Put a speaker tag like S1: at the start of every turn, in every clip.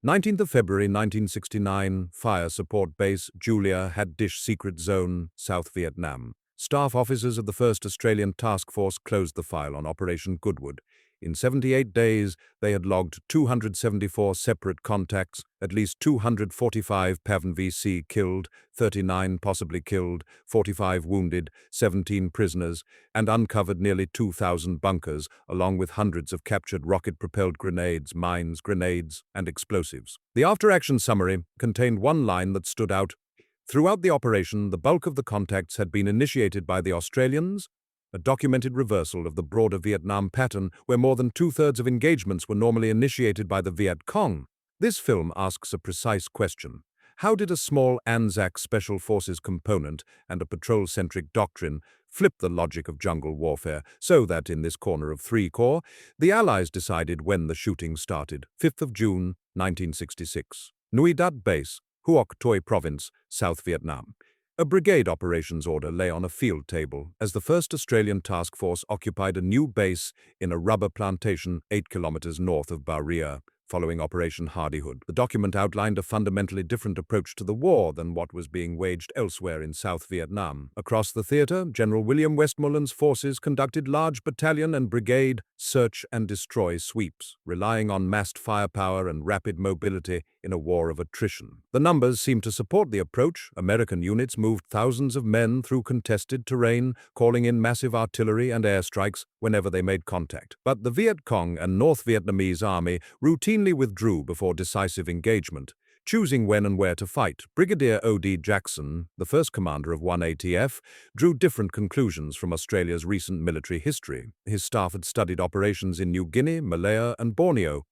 S1: 19th of February 1969, Fire Support Base, Julia, Hat-Dish Secret Zone, South Vietnam. Staff officers of the 1st Australian Task Force closed the file on Operation Goodwood. In 78 days, they had logged 274 separate contacts, at least 245 PAVN VC killed, 39 possibly killed, 45 wounded, 17 prisoners, and uncovered nearly 2,000 bunkers, along with hundreds of captured rocket-propelled grenades, mines, grenades, and explosives. The after-action summary contained one line that stood out. Throughout the operation, the bulk of the contacts had been initiated by the Australians, a documented reversal of the broader Vietnam pattern where more than two-thirds of engagements were normally initiated by the Viet Cong. This film asks a precise question. How did a small ANZAC Special Forces component and a patrol-centric doctrine flip the logic of jungle warfare so that in this corner of 3 Corps, the Allies decided when the shooting started? 5th of June, 1966. Nui Dat Base, Phuoc Tuy Province, South Vietnam. A brigade operations order lay on a field table as the 1st Australian Task Force occupied a new base in a rubber plantation 8 kilometers north of Ba Ria, following Operation Hardyhood. The document outlined a fundamentally different approach to the war than what was being waged elsewhere in South Vietnam. Across the theatre, General William Westmoreland's forces conducted large battalion and brigade search and destroy sweeps, relying on massed firepower and rapid mobility in a war of attrition. The numbers seemed to support the approach. American units moved thousands of men through contested terrain, calling in massive artillery and airstrikes whenever they made contact. But the Viet Cong and North Vietnamese army routinely withdrew before decisive engagement, choosing when and where to fight. Brigadier O.D. Jackson, the first commander of 1 ATF, drew different conclusions from Australia's recent military history. His staff had studied operations in New Guinea, Malaya, and Borneo,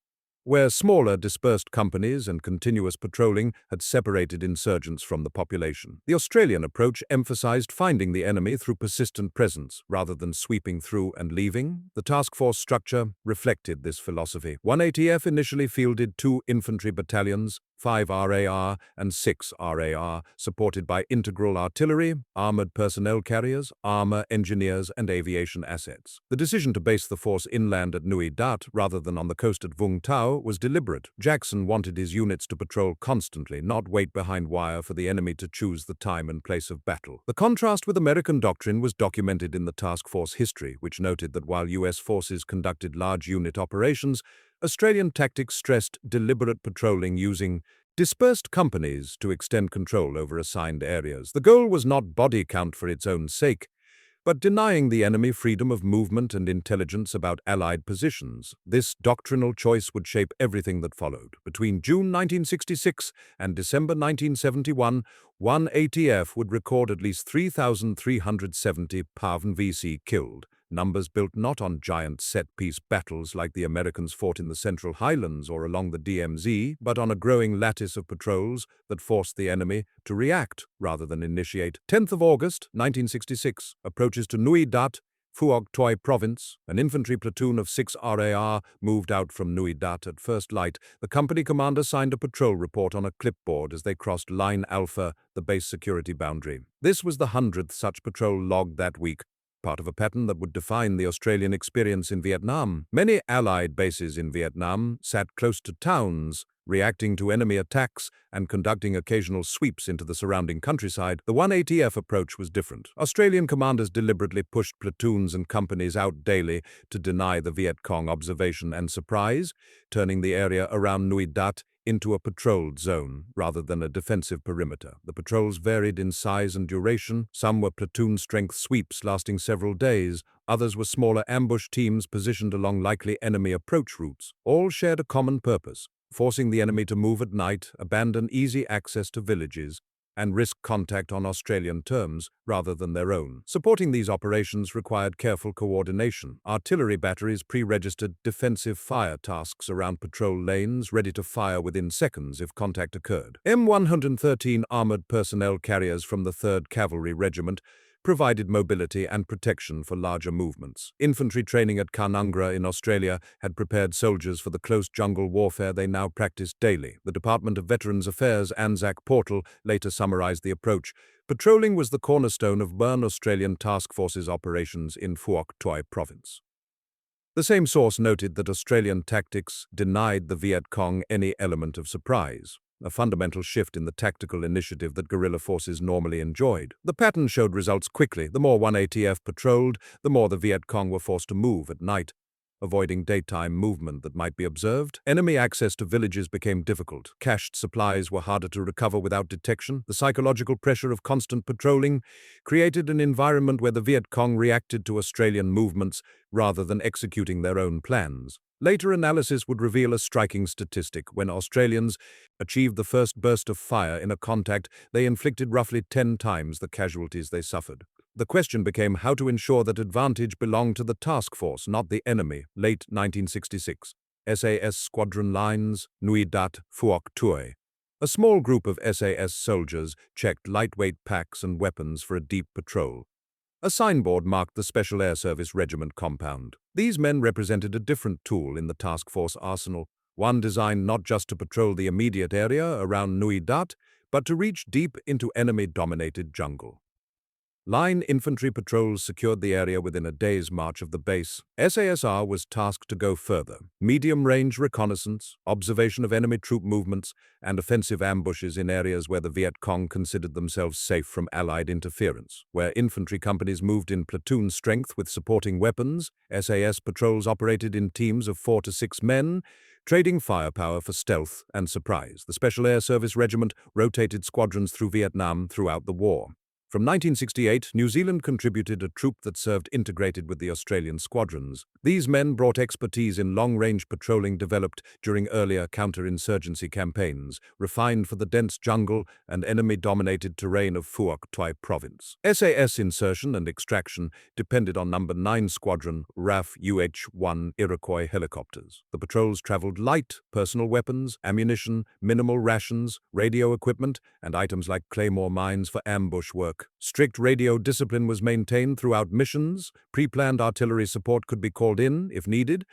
S1: where smaller, dispersed companies and continuous patrolling had separated insurgents from the population. The Australian approach emphasized finding the enemy through persistent presence, rather than sweeping through and leaving. The task force structure reflected this philosophy. 1 ATF initially fielded 2 infantry battalions, 5 RAR and 6 RAR, supported by integral artillery, armored personnel carriers, armor engineers, and aviation assets. The decision to base the force inland at Nui Dat rather than on the coast at Vung Tau was deliberate. Jackson wanted his units to patrol constantly, not wait behind wire for the enemy to choose the time and place of battle. The contrast with American doctrine was documented in the task force history, which noted that while U.S. forces conducted large unit operations, Australian tactics stressed deliberate patrolling using dispersed companies to extend control over assigned areas. The goal was not body count for its own sake, but denying the enemy freedom of movement and intelligence about Allied positions. This doctrinal choice would shape everything that followed. Between June 1966 and December 1971, 1 ATF would record at least 3,370 PAVN VC killed, numbers built not on giant set-piece battles like the Americans fought in the Central Highlands or along the DMZ, but on a growing lattice of patrols that forced the enemy to react rather than initiate. 10th of August, 1966, approaches to Nui Dat, Phuoc Tuy Province. An infantry platoon of 6 RAR moved out from Nui Dat at first light. The company commander signed a patrol report on a clipboard as they crossed Line Alpha, the base security boundary. This was the 100th such patrol logged that week, part of a pattern that would define the Australian experience in Vietnam. Many Allied bases in Vietnam sat close to towns, reacting to enemy attacks and conducting occasional sweeps into the surrounding countryside. The 1 ATF approach was different. Australian commanders deliberately pushed platoons and companies out daily to deny the Viet Cong observation and surprise, turning the area around Nui Dat into a patrolled zone rather than a defensive perimeter. The patrols varied in size and duration. Some were platoon-strength sweeps lasting several days. Others were smaller ambush teams positioned along likely enemy approach routes. All shared a common purpose: forcing the enemy to move at night, abandon easy access to villages, and risk contact on Australian terms rather than their own. Supporting these operations required careful coordination. Artillery batteries pre-registered defensive fire tasks around patrol lanes, ready to fire within seconds if contact occurred. M113 armored personnel carriers from the 3rd Cavalry Regiment provided mobility and protection for larger movements. Infantry training at Canungra in Australia had prepared soldiers for the close jungle warfare they now practiced daily. The Department of Veterans Affairs ANZAC portal later summarized the approach. Patrolling was the cornerstone of 1 Australian Task Force's operations in Phuoc Tuy Province. The same source noted that Australian tactics denied the Viet Cong any element of surprise, a fundamental shift in the tactical initiative that guerrilla forces normally enjoyed. The pattern showed results quickly. The more one ATF patrolled, the more the Viet Cong were forced to move at night, avoiding daytime movement that might be observed. Enemy access to villages became difficult. Cached supplies were harder to recover without detection. The psychological pressure of constant patrolling created an environment where the Viet Cong reacted to Australian movements rather than executing their own plans. Later analysis would reveal a striking statistic. When Australians achieved the first burst of fire in a contact, they inflicted roughly 10 times the casualties they suffered. The question became how to ensure that advantage belonged to the task force, not the enemy. Late 1966. SAS squadron lines, Nui Dat, Phuoc Tuy. A small group of SAS soldiers checked lightweight packs and weapons for a deep patrol. A signboard marked the Special Air Service Regiment compound. These men represented a different tool in the task force arsenal, one designed not just to patrol the immediate area around Nui Dat, but to reach deep into enemy-dominated jungle. Line infantry patrols secured the area within a day's march of the base. SASR was tasked to go further. Medium-range reconnaissance, observation of enemy troop movements, and offensive ambushes in areas where the Viet Cong considered themselves safe from Allied interference. Where infantry companies moved in platoon strength with supporting weapons, SAS patrols operated in teams of 4 to 6 men, trading firepower for stealth and surprise. The Special Air Service Regiment rotated squadrons through Vietnam throughout the war. From 1968, New Zealand contributed a troop that served integrated with the Australian squadrons. These men brought expertise in long-range patrolling developed during earlier counter-insurgency campaigns, refined for the dense jungle and enemy-dominated terrain of Phuoc Tuy province. SAS insertion and extraction depended on No. 9 Squadron RAF UH-1 Iroquois helicopters. The patrols traveled light, personal weapons, ammunition, minimal rations, radio equipment, and items like Claymore mines for ambush work. Strict radio discipline was maintained throughout missions. Pre-planned artillery support could be called in if needed,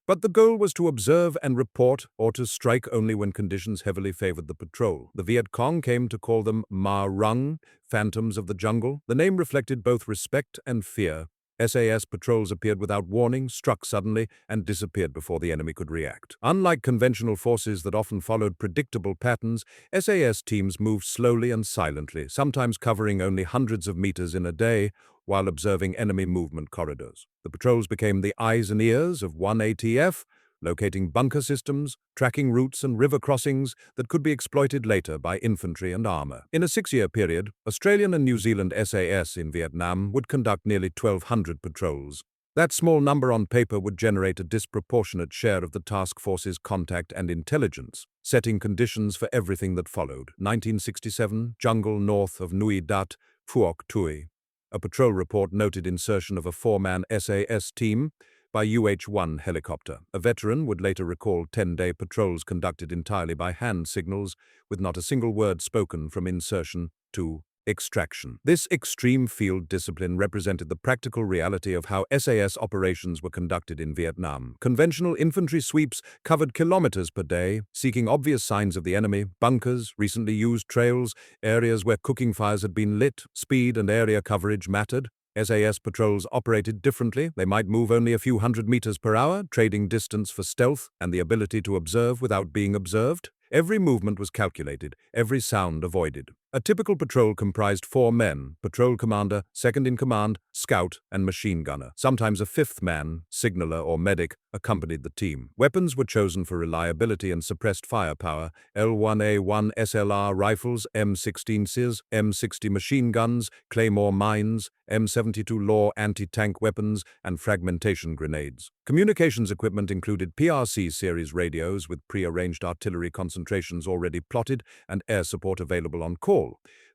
S1: but the goal was to observe and report or to strike only when conditions heavily favored the patrol. The Viet Cong came to call them Ma Rung, phantoms of the jungle. The name reflected both respect and fear. SAS patrols appeared without warning, struck suddenly, and disappeared before the enemy could react. Unlike conventional forces that often followed predictable patterns, SAS teams moved slowly and silently, sometimes covering only hundreds of meters in a day, while observing enemy movement corridors. The patrols became the eyes and ears of one ATF, locating bunker systems, tracking routes and river crossings that could be exploited later by infantry and armor. In a 6-year period, Australian and New Zealand SAS in Vietnam would conduct nearly 1,200 patrols. That small number on paper would generate a disproportionate share of the task force's contact and intelligence, setting conditions for everything that followed. 1967, jungle north of Nui Dat, Phuoc Tuy. A patrol report noted insertion of a 4-man SAS team by UH-1 helicopter. A veteran would later recall 10-day patrols conducted entirely by hand signals, with not a single word spoken from insertion to extraction. This extreme field discipline represented the practical reality of how SAS operations were conducted in Vietnam. Conventional infantry sweeps covered kilometers per day, seeking obvious signs of the enemy, bunkers, recently used trails, areas where cooking fires had been lit. Speed and area coverage mattered. SAS patrols operated differently. They might move only a few hundred meters per hour, trading distance for stealth and the ability to observe without being observed. Every movement was calculated, every sound avoided. A typical patrol comprised 4 men: patrol commander, second-in-command, scout, and machine gunner. Sometimes a 5th man, signaller or medic, accompanied the team. Weapons were chosen for reliability and suppressed firepower: L1A1 SLR rifles, M16 SAS, M60 machine guns, Claymore mines, M72 Law anti-tank weapons, and fragmentation grenades. Communications equipment included PRC series radios with pre-arranged artillery concentrations already plotted and air support available on call.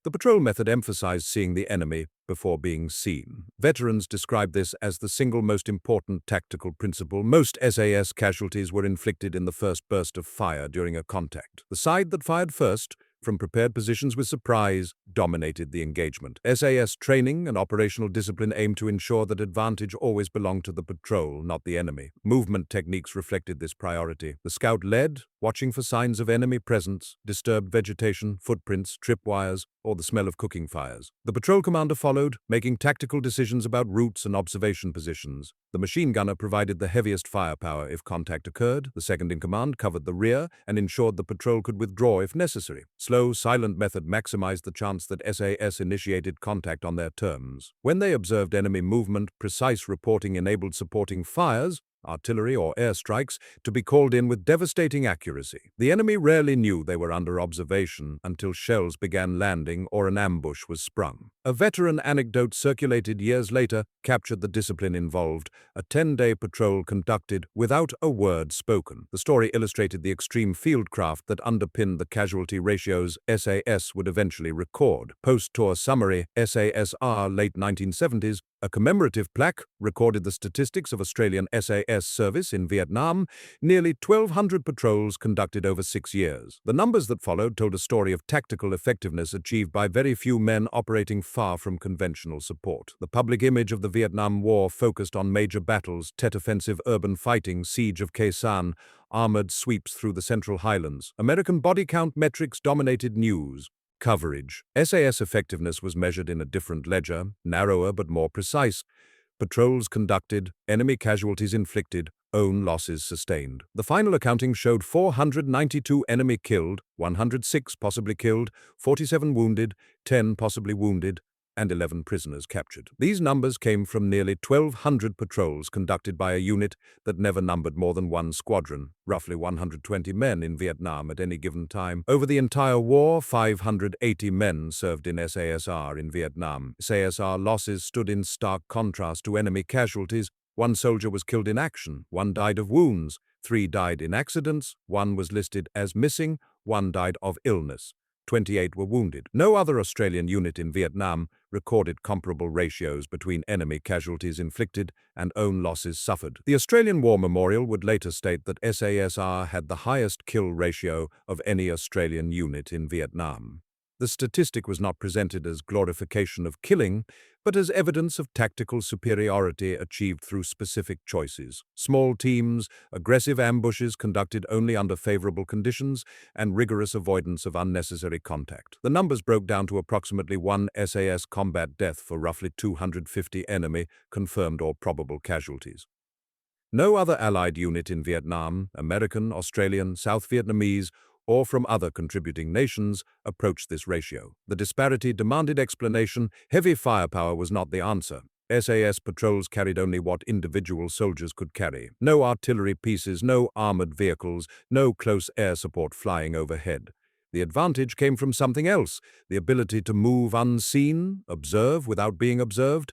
S1: The patrol method emphasized seeing the enemy before being seen. Veterans described this as the single most important tactical principle. Most SAS casualties were inflicted in the first burst of fire during a contact. The side that fired first, from prepared positions with surprise, dominated the engagement. SAS training and operational discipline aimed to ensure that advantage always belonged to the patrol, not the enemy. Movement techniques reflected this priority. The scout led, watching for signs of enemy presence, disturbed vegetation, footprints, tripwires, or the smell of cooking fires. The patrol commander followed, making tactical decisions about routes and observation positions. The machine gunner provided the heaviest firepower if contact occurred. The second in command covered the rear and ensured the patrol could withdraw if necessary. Slow, silent method maximized the chance that SAS initiated contact on their terms. When they observed enemy movement, precise reporting enabled supporting fires, artillery or airstrikes, to be called in with devastating accuracy. The enemy rarely knew they were under observation until shells began landing or an ambush was sprung. A veteran anecdote circulated years later captured the discipline involved, a 10-day patrol conducted without a word spoken. The story illustrated the extreme fieldcraft that underpinned the casualty ratios SAS would eventually record. Post-tour summary, SASR, late 1970s, a commemorative plaque recorded the statistics of Australian SAS service in Vietnam, nearly 1,200 patrols conducted over 6 years. The numbers that followed told a story of tactical effectiveness achieved by very few men operating far from conventional support. The public image of the Vietnam War focused on major battles, Tet Offensive urban fighting, Siege of Khe Sanh, armored sweeps through the Central Highlands. American body count metrics dominated news coverage. SAS effectiveness was measured in a different ledger, narrower but more precise. Patrols conducted, enemy casualties inflicted, own losses sustained. The final accounting showed 492 enemy killed, 106 possibly killed, 47 wounded, 10 possibly wounded, and 11 prisoners captured. These numbers came from nearly 1,200 patrols conducted by a unit that never numbered more than one squadron, roughly 120 men in Vietnam at any given time. Over the entire war, 580 men served in SASR in Vietnam. SASR losses stood in stark contrast to enemy casualties. 1 soldier was killed in action, 1 died of wounds, 3 died in accidents, 1 was listed as missing, 1 died of illness. 28 were wounded. No other Australian unit in Vietnam recorded comparable ratios between enemy casualties inflicted and own losses suffered. The Australian War Memorial would later state that SASR had the highest kill ratio of any Australian unit in Vietnam. The statistic was not presented as glorification of killing, but as evidence of tactical superiority achieved through specific choices. Small teams, aggressive ambushes conducted only under favorable conditions, and rigorous avoidance of unnecessary contact. The numbers broke down to approximately 1 SAS combat death for roughly 250 enemy, confirmed or probable casualties. No other Allied unit in Vietnam, American, Australian, South Vietnamese, or from other contributing nations, approached this ratio. The disparity demanded explanation. Heavy firepower was not the answer. SAS patrols carried only what individual soldiers could carry. No artillery pieces, no armored vehicles, no close air support flying overhead. The advantage came from something else, the ability to move unseen, observe without being observed,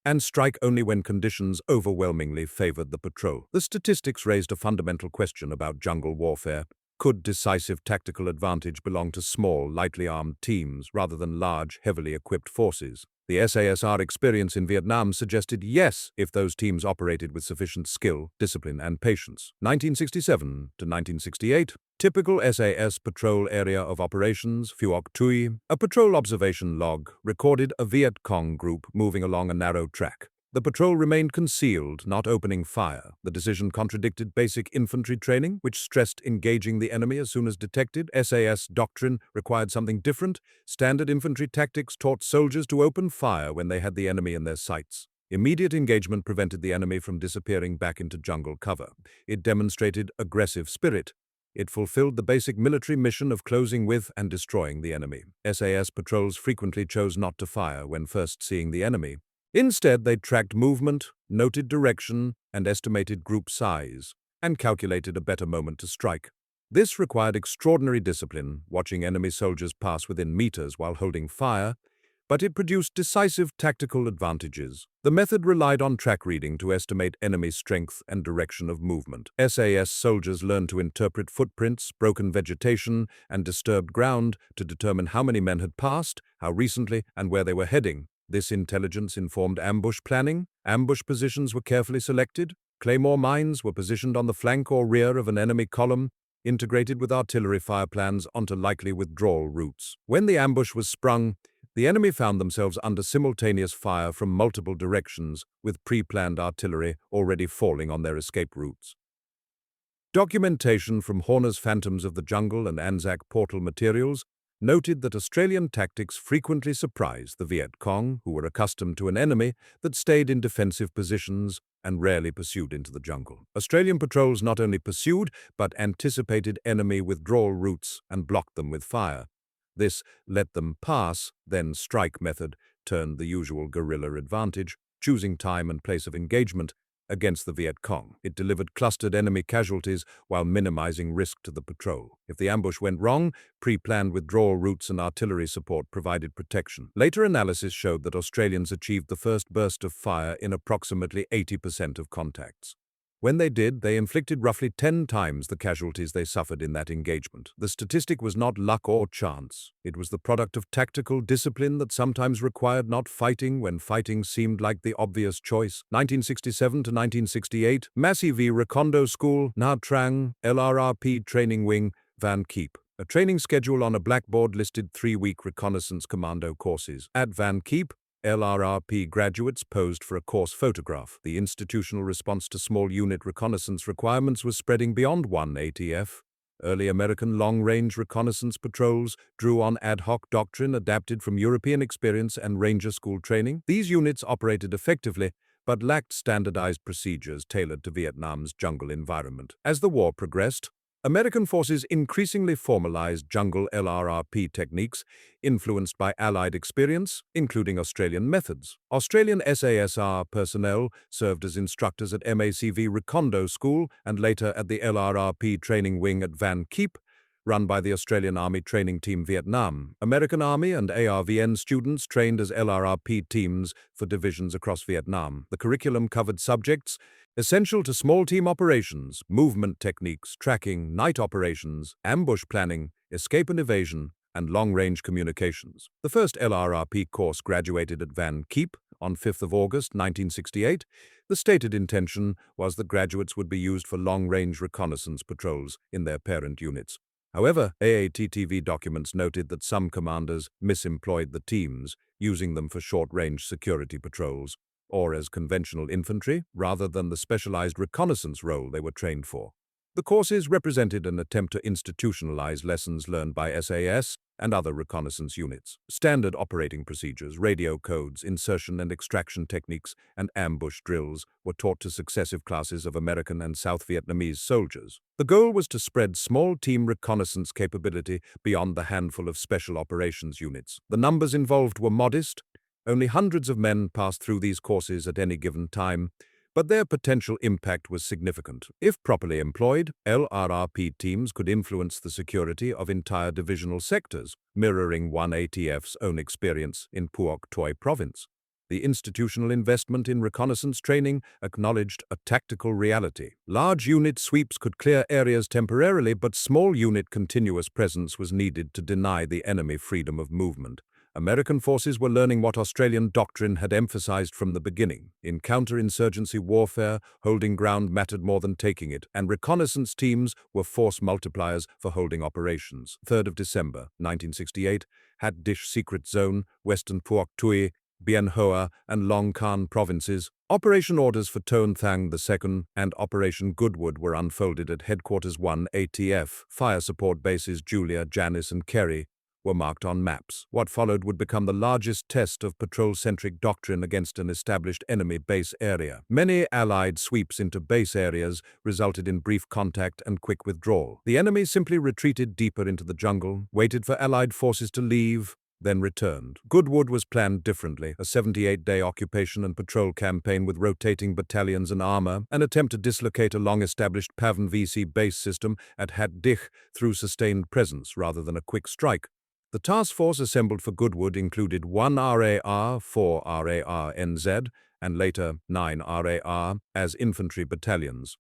S1: and strike only when conditions overwhelmingly favored the patrol. The statistics raised a fundamental question about jungle warfare. Could decisive tactical advantage belong to small, lightly armed teams rather than large, heavily equipped forces? The SASR experience in Vietnam suggested yes, if those teams operated with sufficient skill, discipline, and patience. 1967 to 1968, typical SAS patrol area of operations, Phuoc Tuy. A patrol observation log recorded a Viet Cong group moving along a narrow track. The patrol remained concealed, not opening fire. The decision contradicted basic infantry training, which stressed engaging the enemy as soon as detected. SAS doctrine required something different. Standard infantry tactics taught soldiers to open fire when they had the enemy in their sights. Immediate engagement prevented the enemy from disappearing back into jungle cover. It demonstrated aggressive spirit. It fulfilled the basic military mission of closing with and destroying the enemy. SAS patrols frequently chose not to fire when first seeing the enemy. Instead, they tracked movement, noted direction, and estimated group size, and calculated a better moment to strike. This required extraordinary discipline, watching enemy soldiers pass within meters while holding fire, but it produced decisive tactical advantages. The method relied on track reading to estimate enemy strength and direction of movement. SAS soldiers learned to interpret footprints, broken vegetation, and disturbed ground to determine how many men had passed, how recently, and where they were heading. This intelligence informed ambush planning. Ambush positions were carefully selected. Claymore mines were positioned on the flank or rear of an enemy column, integrated with artillery fire plans onto likely withdrawal routes. When the ambush was sprung, the enemy found themselves under simultaneous fire from multiple directions, with pre-planned artillery already falling on their escape routes. Documentation from Horner's Phantoms of the Jungle and ANZAC portal materials noted that Australian tactics frequently surprised the Viet Cong, who were accustomed to an enemy that stayed in defensive positions and rarely pursued into the jungle. Australian patrols not only pursued, but anticipated enemy withdrawal routes and blocked them with fire. This let them pass, then strike method turned the usual guerrilla advantage, choosing time and place of engagement, against the Viet Cong. It delivered clustered enemy casualties while minimizing risk to the patrol. If the ambush went wrong, pre-planned withdrawal routes and artillery support provided protection. Later analysis showed that Australians achieved the first burst of fire in approximately 80% of contacts. When they did, they inflicted roughly 10 times the casualties they suffered in that engagement. The statistic was not luck or chance. It was the product of tactical discipline that sometimes required not fighting when fighting seemed like the obvious choice. 1967 to 1968, Massey v. Recondo School, Nha Trang, LRRP Training Wing, Van Keep. A training schedule on a blackboard listed 3-week reconnaissance commando courses. At Van Keep, LRRP graduates posed for a course photograph. The institutional response to small unit reconnaissance requirements was spreading beyond one ATF. Early American long-range reconnaissance patrols drew on ad hoc doctrine adapted from European experience and ranger school training. These units operated effectively, but lacked standardized procedures tailored to Vietnam's jungle environment. As the war progressed, American forces increasingly formalized jungle LRRP techniques, influenced by Allied experience, including Australian methods. Australian SASR personnel served as instructors at MACV Recondo School and later at the LRRP training wing at Van Keep, run by the Australian Army Training Team Vietnam. American Army and ARVN students trained as LRRP teams for divisions across Vietnam. The curriculum covered subjects essential to small team operations, movement techniques, tracking, night operations, ambush planning, escape and evasion, and long-range communications. The first LRRP course graduated at Van Keep on 5th of August 1968. The stated intention was that graduates would be used for long-range reconnaissance patrols in their parent units. However, AATTV documents noted that some commanders misemployed the teams, using them for short-range security patrols, or as conventional infantry, rather than the specialized reconnaissance role they were trained for. The courses represented an attempt to institutionalize lessons learned by SAS and other reconnaissance units. Standard operating procedures, radio codes, insertion and extraction techniques, and ambush drills were taught to successive classes of American and South Vietnamese soldiers. The goal was to spread small team reconnaissance capability beyond the handful of special operations units. The numbers involved were modest. Only hundreds of men passed through these courses at any given time, but their potential impact was significant. If properly employed, LRRP teams could influence the security of entire divisional sectors, mirroring one ATF's own experience in Phuoc Tuy province. The institutional investment in reconnaissance training acknowledged a tactical reality. Large unit sweeps could clear areas temporarily, but small unit continuous presence was needed to deny the enemy freedom of movement. American forces were learning what Australian doctrine had emphasized from the beginning. In counterinsurgency warfare, holding ground mattered more than taking it, and reconnaissance teams were force multipliers for holding operations. 3rd of December, 1968, Hat Dish Secret Zone, Western Phuoc Tuy, Bien Hoa, and Long Khan provinces. Operation orders for Ton Thang II and Operation Goodwood were unfolded at Headquarters 1 ATF. Fire support bases Julia, Janice, and Kerry were marked on maps. What followed would become the largest test of patrol-centric doctrine against an established enemy base area. Many Allied sweeps into base areas resulted in brief contact and quick withdrawal. The enemy simply retreated deeper into the jungle, waited for Allied forces to leave, then returned. Goodwood was planned differently, a 78-day occupation and patrol campaign with rotating battalions and armor, an attempt to dislocate a long-established PAVN VC base system at Hat Dich through sustained presence rather than a quick strike. The task force assembled for Goodwood included 1 RAR, 4 RAR NZ, and later 9 RAR as infantry battalions.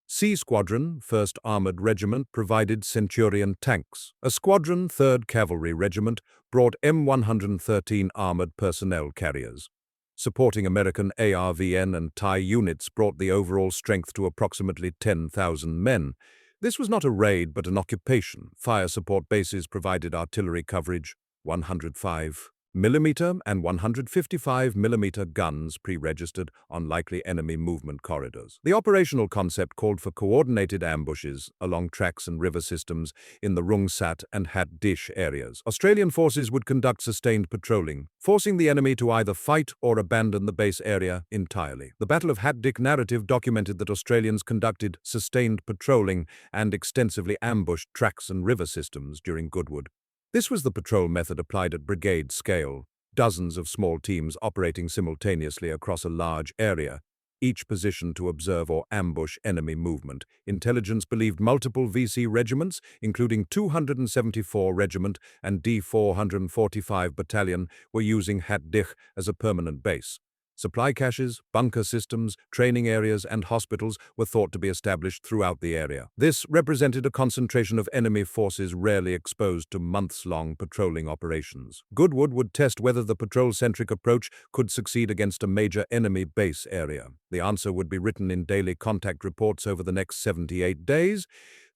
S1: C Squadron, 1st Armored Regiment, provided Centurion tanks. A squadron, 3rd Cavalry Regiment, brought M113 armored personnel carriers. Supporting American ARVN and Thai units brought the overall strength to approximately 10,000 men. This was not a raid but an occupation. Fire support bases provided artillery coverage. 105 mm and 155mm guns pre-registered on likely enemy movement corridors. The operational concept called for coordinated ambushes along tracks and river systems in the Nui Dat and Hat Dish areas. Australian forces would conduct sustained patrolling, forcing the enemy to either fight or abandon the base area entirely. The Battle of Hat Dish narrative documented that Australians conducted sustained patrolling and extensively ambushed tracks and river systems during Goodwood. This was the patrol method applied at brigade scale, dozens of small teams operating simultaneously across a large area, each positioned to observe or ambush enemy movement. Intelligence believed multiple VC regiments, including 274 Regiment and D445 Battalion, were using Hat Dish as a permanent base. Supply caches, bunker systems, training areas, and hospitals were thought to be established throughout the area. This represented a concentration of enemy forces rarely exposed to months-long patrolling operations. Goodwood would test whether the patrol-centric approach could succeed against a major enemy base area. The answer would be written in daily contact reports over the next 78 days.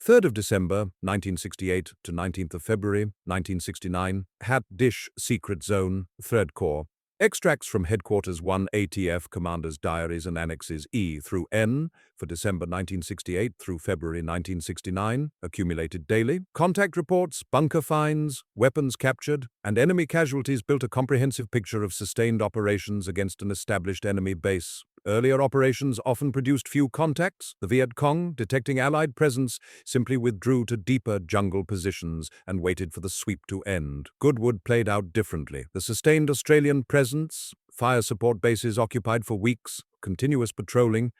S1: 3rd of December, 1968 to 19th of February, 1969, Hat Dish Secret Zone, 3rd Corps. Extracts from Headquarters 1 ATF Commanders' Diaries and Annexes E through N for December 1968 through February 1969, accumulated daily. Contact reports, bunker finds, weapons captured, and enemy casualties built a comprehensive picture of sustained operations against an established enemy base. Earlier operations often produced few contacts. The Viet Cong, detecting Allied presence, simply withdrew to deeper jungle positions and waited for the sweep to end. Goodwood played out differently. The sustained Australian presence, fire support bases occupied for weeks, continuous patrolling,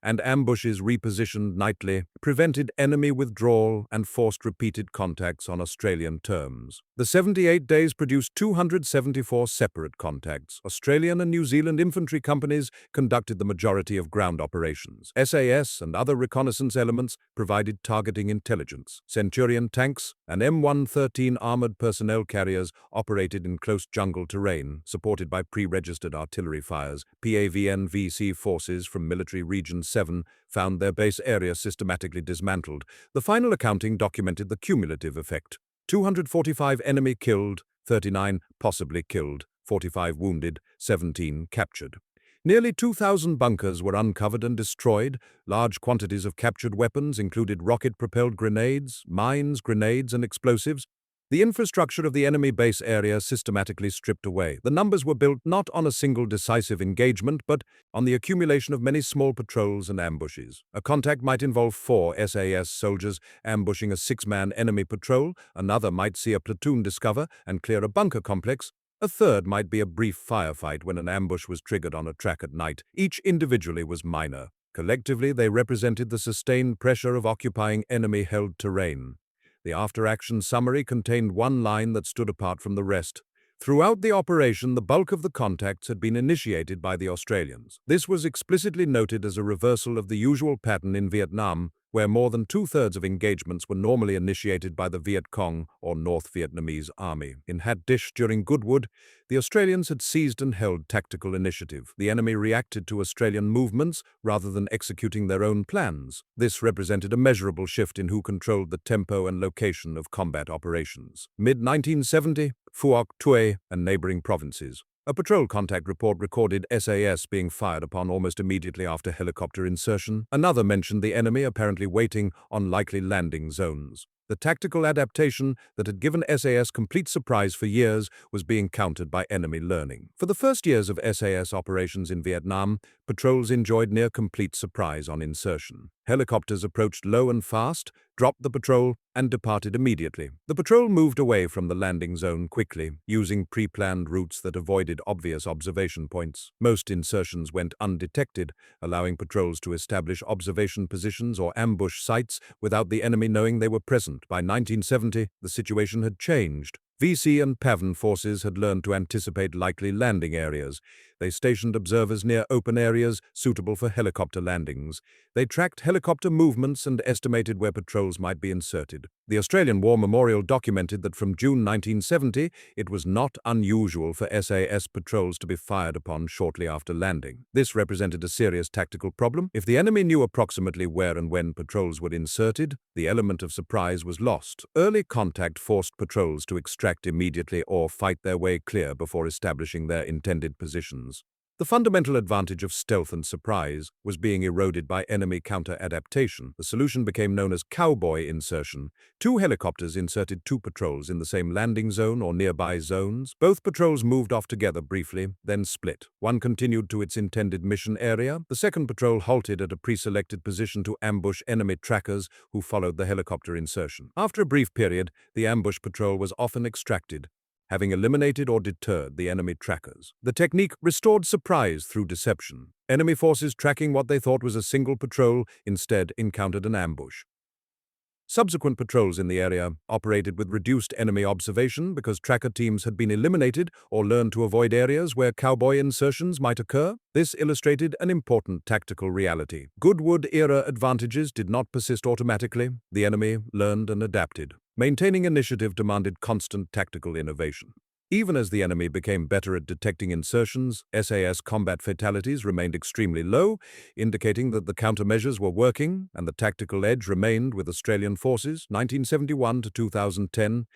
S1: and ambushes repositioned nightly prevented enemy withdrawal and forced repeated contacts on Australian terms. The 78 days produced 274 separate contacts. Australian and New Zealand infantry companies conducted the majority of ground operations. SAS and other reconnaissance elements provided targeting intelligence. Centurion tanks and M113 armored personnel carriers operated in close jungle terrain, supported by pre-registered artillery fires. PAVN VC forces from Military Region 7 found their base area systematically dismantled. The final accounting documented the cumulative effect. 245 enemy killed, 39 possibly killed, 45 wounded, 17 captured. Nearly 2,000 bunkers were uncovered and destroyed. Large quantities of captured weapons included rocket-propelled grenades, mines, grenades, and explosives. The infrastructure of the enemy base area systematically stripped away. The numbers were built not on a single decisive engagement, but on the accumulation of many small patrols and ambushes. A contact might involve 4 SAS soldiers ambushing a 6-man enemy patrol. Another might see a platoon discover and clear a bunker complex. A third might be a brief firefight when an ambush was triggered on a track at night. Each individually was minor. Collectively, they represented the sustained pressure of occupying enemy-held terrain. The after-action summary contained one line that stood apart from the rest. Throughout the operation, the bulk of the contacts had been initiated by the Australians. This was explicitly noted as a reversal of the usual pattern in Vietnam, where more than 2/3 of engagements were normally initiated by the Viet Cong or North Vietnamese Army. In Hat Dish during Goodwood, the Australians had seized and held tactical initiative. The enemy reacted to Australian movements rather than executing their own plans. This represented a measurable shift in who controlled the tempo and location of combat operations. Mid-1970, Phuoc Tuy and neighboring provinces. A patrol contact report recorded SAS being fired upon almost immediately after helicopter insertion. Another mentioned the enemy apparently waiting on likely landing zones. The tactical adaptation that had given SAS complete surprise for years was being countered by enemy learning. For the first years of SAS operations in Vietnam, patrols enjoyed near complete surprise on insertion. Helicopters approached low and fast, dropped the patrol, and departed immediately. The patrol moved away from the landing zone quickly, using pre-planned routes that avoided obvious observation points. Most insertions went undetected, allowing patrols to establish observation positions or ambush sites without the enemy knowing they were present. By 1970, the situation had changed. VC and PAVN forces had learned to anticipate likely landing areas. They stationed observers near open areas suitable for helicopter landings. They tracked helicopter movements and estimated where patrols might be inserted. The Australian War Memorial documented that from June 1970, it was not unusual for SAS patrols to be fired upon shortly after landing. This represented a serious tactical problem. If the enemy knew approximately where and when patrols were inserted, the element of surprise was lost. Early contact forced patrols to extract immediately or fight their way clear before establishing their intended positions. The fundamental advantage of stealth and surprise was being eroded by enemy counter-adaptation. The solution became known as cowboy insertion. Two helicopters inserted two patrols in the same landing zone or nearby zones. Both patrols moved off together briefly, then split. One continued to its intended mission area. The second patrol halted at a pre-selected position to ambush enemy trackers who followed the helicopter insertion. After a brief period, the ambush patrol was often extracted, having eliminated or deterred the enemy trackers. The technique restored surprise through deception. Enemy forces tracking what they thought was a single patrol instead encountered an ambush. Subsequent patrols in the area operated with reduced enemy observation because tracker teams had been eliminated or learned to avoid areas where cowboy insertions might occur. This illustrated an important tactical reality. Goodwood-era advantages did not persist automatically. The enemy learned and adapted. Maintaining initiative demanded constant tactical innovation. Even as the enemy became better at detecting insertions, SAS combat fatalities remained extremely low, indicating that the countermeasures were working and the tactical edge remained with Australian forces. 1971 to 2010.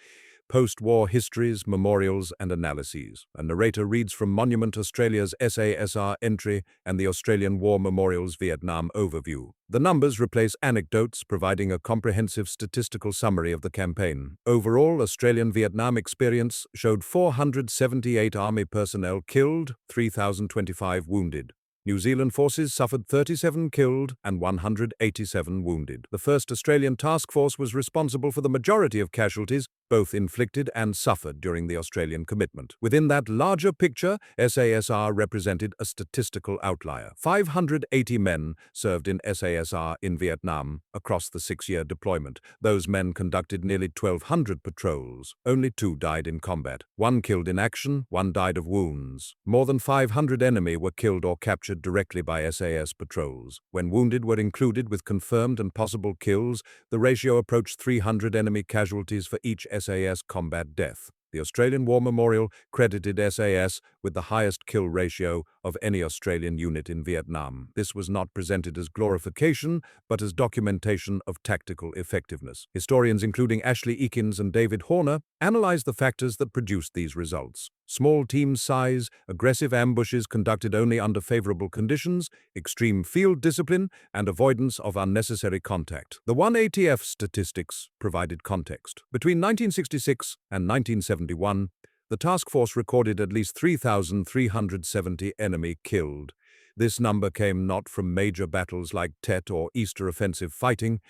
S1: Post-war histories, memorials, and analyses. A narrator reads from Monument Australia's SASR entry and the Australian War Memorial's Vietnam overview. The numbers replace anecdotes, providing a comprehensive statistical summary of the campaign. Overall, Australian Vietnam experience showed 478 Army personnel killed, 3,025 wounded. New Zealand forces suffered 37 killed and 187 wounded. The 1st Australian Task Force was responsible for the majority of casualties, both inflicted and suffered during the Australian commitment. Within that larger picture, SASR represented a statistical outlier. 580 men served in SASR in Vietnam across the 6-year deployment. Those men conducted nearly 1,200 patrols. Only 2 died in combat. 1 killed in action, 1 died of wounds. More than 500 enemy were killed or captured directly by SAS patrols. When wounded were included with confirmed and possible kills, the ratio approached 300 enemy casualties for each SAS combat death. The Australian War Memorial credited SAS with the highest kill ratio of any Australian unit in Vietnam. This was not presented as glorification, but as documentation of tactical effectiveness. Historians including Ashley Eakins and David Horner analyzed the factors that produced these results. Small team size, aggressive ambushes conducted only under favorable conditions, extreme field discipline, and avoidance of unnecessary contact. The 1ATF statistics provided context. Between 1966 and 1971, the task force recorded at least 3,370 enemy killed. This number came not from major battles like Tet or Easter offensive fighting,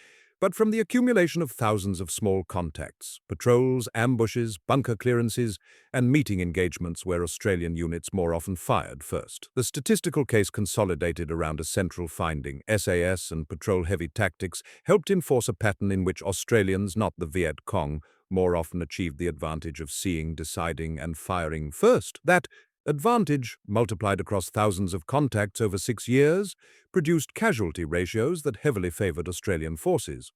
S1: but from the accumulation of thousands of small contacts, patrols, ambushes, bunker clearances, and meeting engagements where Australian units more often fired first. The statistical case consolidated around a central finding. SAS and patrol-heavy tactics helped enforce a pattern in which Australians, not the Viet Cong, more often achieved the advantage of seeing, deciding, and firing first. That advantage, multiplied across thousands of contacts over 6 years, produced casualty ratios that heavily favored Australian forces.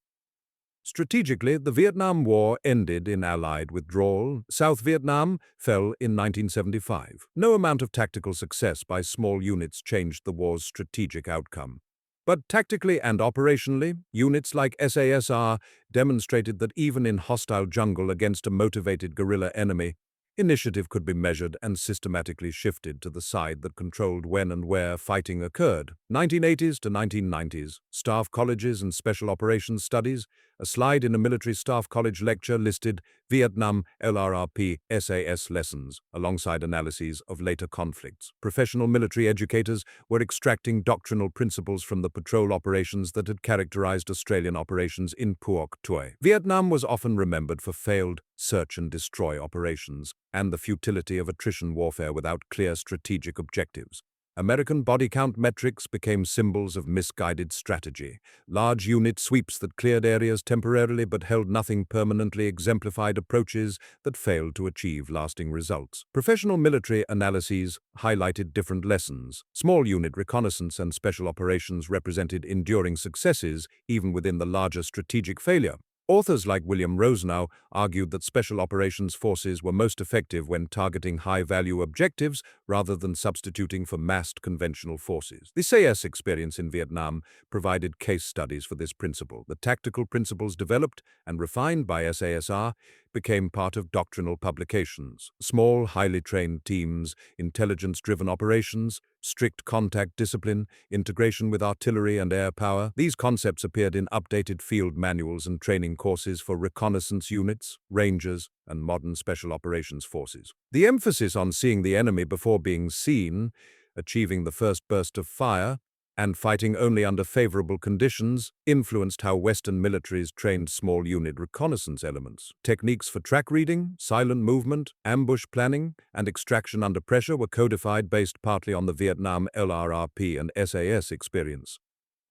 S1: Strategically, the Vietnam War ended in Allied withdrawal. South Vietnam fell in 1975. No amount of tactical success by small units changed the war's strategic outcome. But tactically and operationally, units like SASR demonstrated that even in hostile jungle against a motivated guerrilla enemy, initiative could be measured and systematically shifted to the side that controlled when and where fighting occurred. 1980s to 1990s, staff colleges and special operations studies. A slide in a military staff college lecture listed Vietnam LRRP SAS lessons, alongside analyses of later conflicts. Professional military educators were extracting doctrinal principles from the patrol operations that had characterized Australian operations in Phuoc Tuy. Vietnam was often remembered for failed search and destroy operations and the futility of attrition warfare without clear strategic objectives. American body count metrics became symbols of misguided strategy. Large unit sweeps that cleared areas temporarily but held nothing permanently exemplified approaches that failed to achieve lasting results. Professional military analyses highlighted different lessons. Small unit reconnaissance and special operations represented enduring successes even within the larger strategic failure. Authors like William Rosenau argued that special operations forces were most effective when targeting high-value objectives rather than substituting for massed conventional forces. The SAS experience in Vietnam provided case studies for this principle. The tactical principles developed and refined by SASR became part of doctrinal publications. Small, highly trained teams, intelligence-driven operations, strict contact discipline, integration with artillery and air power. These concepts appeared in updated field manuals and training courses for reconnaissance units, rangers, and modern special operations forces. The emphasis on seeing the enemy before being seen, achieving the first burst of fire, and fighting only under favorable conditions influenced how Western militaries trained small unit reconnaissance elements. Techniques for track reading, silent movement, ambush planning, and extraction under pressure were codified based partly on the Vietnam LRRP and SAS experience.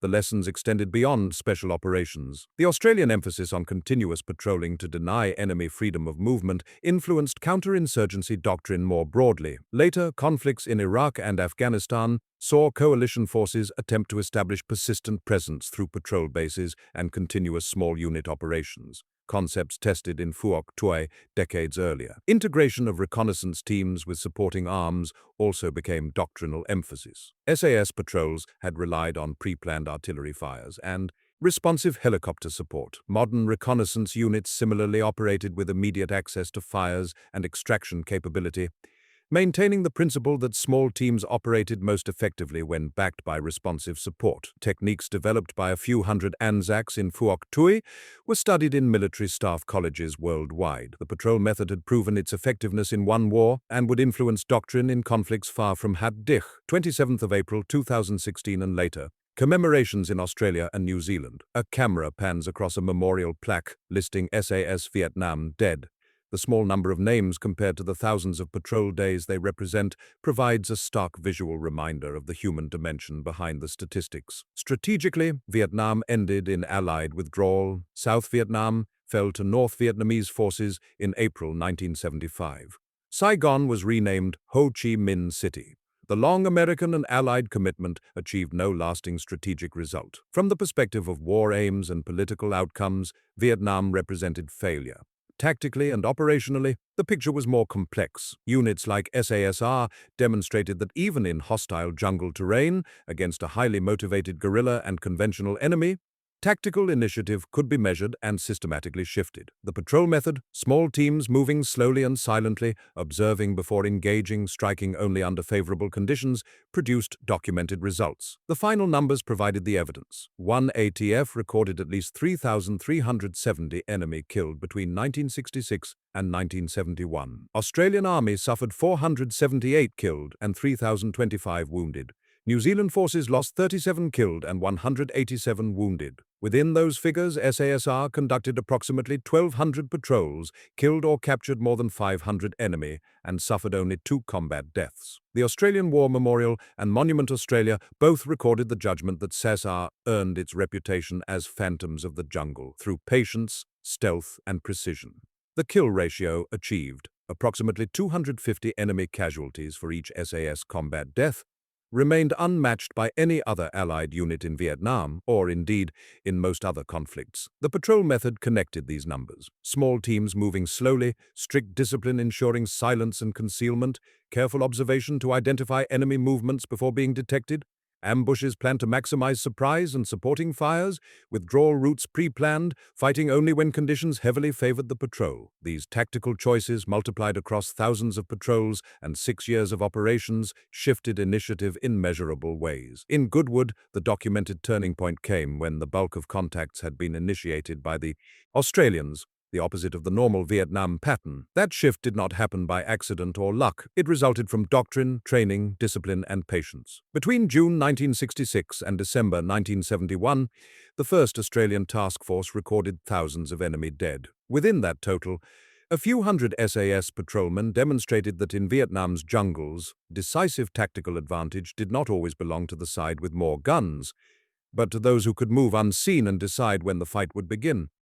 S1: The lessons extended beyond special operations. The Australian emphasis on continuous patrolling to deny enemy freedom of movement influenced counterinsurgency doctrine more broadly. Later, conflicts in Iraq and Afghanistan saw coalition forces attempt to establish persistent presence through patrol bases and continuous small unit operations, concepts tested in Phuoc Tuy decades earlier. Integration of reconnaissance teams with supporting arms also became doctrinal emphasis. SAS patrols had relied on pre-planned artillery fires and responsive helicopter support. Modern reconnaissance units similarly operated with immediate access to fires and extraction capability, maintaining the principle that small teams operated most effectively when backed by responsive support. Techniques developed by a few hundred ANZACs in Phuoc Tuy were studied in military staff colleges worldwide. The patrol method had proven its effectiveness in one war and would influence doctrine in conflicts far from had dich. 27th of April 2016 and later. Commemorations in Australia and New Zealand. A camera pans across a memorial plaque listing SAS Vietnam dead. The small number of names compared to the thousands of patrol days they represent provides a stark visual reminder of the human dimension behind the statistics. Strategically, Vietnam ended in Allied withdrawal. South Vietnam fell to North Vietnamese forces in April 1975. Saigon was renamed Ho Chi Minh City. The long American and Allied commitment achieved no lasting strategic result. From the perspective of war aims and political outcomes, Vietnam represented failure. Tactically and operationally, the picture was more complex. Units like SASR demonstrated that even in hostile jungle terrain, against a highly motivated guerrilla and conventional enemy, tactical initiative could be measured and systematically shifted. The patrol method, small teams moving slowly and silently, observing before engaging, striking only under favorable conditions, produced documented results. The final numbers provided the evidence. One ATF recorded at least 3,370 enemy killed between 1966 and 1971. Australian Army suffered 478 killed and 3,025 wounded. New Zealand forces lost 37 killed and 187 wounded. Within those figures, SASR conducted approximately 1,200 patrols, killed or captured more than 500 enemy, and suffered only 2 combat deaths. The Australian War Memorial and Monument Australia both recorded the judgment that SASR earned its reputation as phantoms of the jungle through patience, stealth, and precision. The kill ratio achieved, approximately 250 enemy casualties for each SAS combat death, remained unmatched by any other Allied unit in Vietnam, or indeed in most other conflicts. The patrol method connected these numbers. Small teams moving slowly, strict discipline ensuring silence and concealment, careful observation to identify enemy movements before being detected, ambushes planned to maximize surprise and supporting fires, withdrawal routes pre-planned, fighting only when conditions heavily favored the patrol. These tactical choices, multiplied across thousands of patrols and 6 years of operations, shifted initiative in measurable ways. In Goodwood, the documented turning point came when the bulk of contacts had been initiated by the Australians, the opposite of the normal Vietnam pattern. That shift did not happen by accident or luck. It resulted from doctrine, training, discipline, and patience. Between June 1966 and December 1971, the 1st Australian Task Force recorded thousands of enemy dead. Within that total, A few hundred SAS patrolmen demonstrated that in Vietnam's jungles, decisive tactical advantage did not always belong to the side with more guns, but to those who could move unseen and decide when the fight would begin.